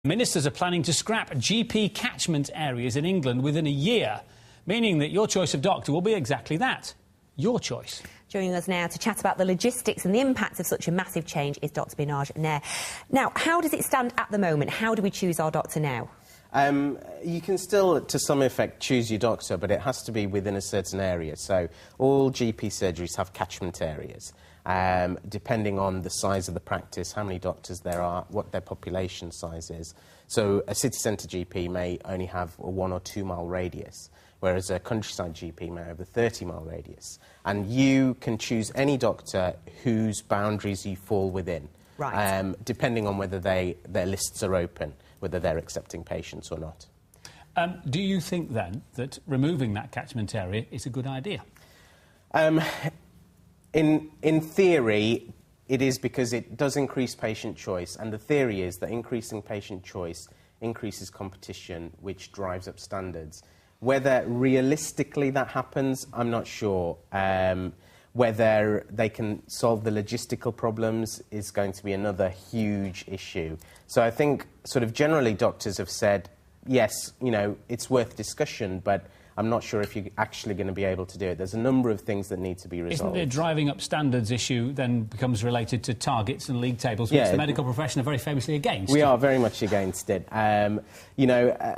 Ministers are planning to scrap GP catchment areas in England within a year, meaning that your choice of doctor will be exactly that, your choice. Joining us now to chat about the logistics and the impact of such a massive change is Dr Binoj Nair. Now, how does it stand at the moment? How do we choose our doctor now? You can still, to some effect, choose your doctor, but it has to be within a certain area. So all GP surgeries have catchment areas, depending on the size of the practice, how many doctors there are, what their population size is. So a city centre GP may only have a 1 or 2 mile radius, whereas a countryside GP may have a 30-mile radius. And you can choose any doctor whose boundaries you fall within, right. Depending on whether their lists are open, whether they're accepting patients or not. Do you think, then, that removing that catchment area is a good idea? In theory, it is, because it does increase patient choice, and the theory is that increasing patient choice increases competition, which drives up standards. Whether realistically that happens, I'm not sure. Whether they can solve the logistical problems is going to be another huge issue. So I think sort of generally doctors have said, yes, you know, it's worth discussion, but I'm not sure if you're actually going to be able to do it. There's a number of things that need to be resolved. Isn't the driving up standards issue then becomes related to targets and league tables, which the medical profession are very famously against? We are very much against it. You know,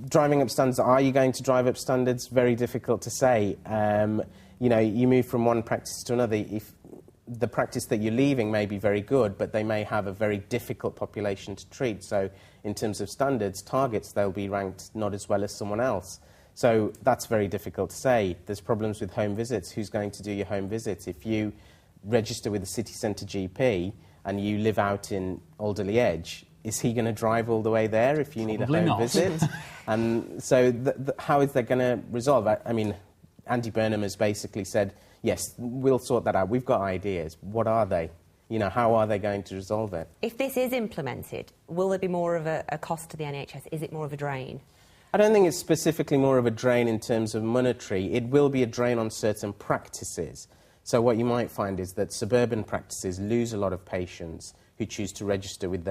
driving up standards, are you going to drive up standards? Very difficult to say. You know, you move from one practice to another. If the practice that you're leaving may be very good, but they may have a very difficult population to treat. So in terms of standards, targets, they'll be ranked not as well as someone else. So that's very difficult to say. There's problems with home visits. Who's going to do your home visits? If you register with a city centre GP and you live out in Alderley Edge, is he going to drive all the way there if you Probably need a home not. visit? And so how is that going to resolve? I mean, Andy Burnham has basically said, yes, we'll sort that out. We've got ideas. What are they? You know, how are they going to resolve it? If this is implemented, will there be more of a cost to the NHS? Is it more of a drain? I don't think it's specifically more of a drain in terms of monetary. It will be a drain on certain practices. So what you might find is that suburban practices lose a lot of patients who choose to register with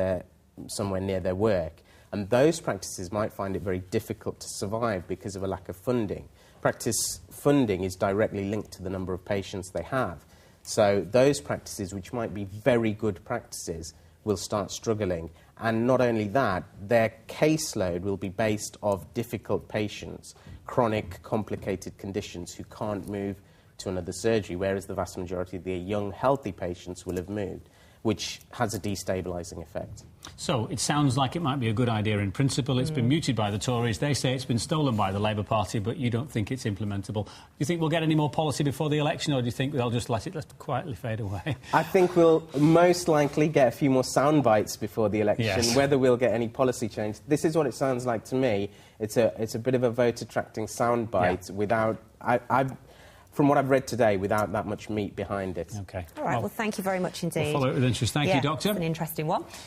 somewhere near their work. And those practices might find it very difficult to survive because of a lack of funding. Practice funding is directly linked to the number of patients they have. So those practices, which might be very good practices, will start struggling. And not only that, their caseload will be based off difficult patients, chronic, complicated conditions who can't move to another surgery, whereas the vast majority of the young, healthy patients will have moved, which has a destabilising effect. So it sounds like it might be a good idea in principle. It's been mooted by the Tories. They say it's been stolen by the Labour Party, but you don't think it's implementable. Do you think we'll get any more policy before the election, or do you think they'll just let it quietly fade away? I think we'll most likely get a few more sound bites before the election. Yes. Whether we'll get any policy change, this is what it sounds like to me. It's a bit of a vote-attracting sound bite without... From what I've read today, without that much meat behind it. OK. All right, well, thank you very much indeed. We'll follow it with interest. Thank you, Doctor. It's an interesting one.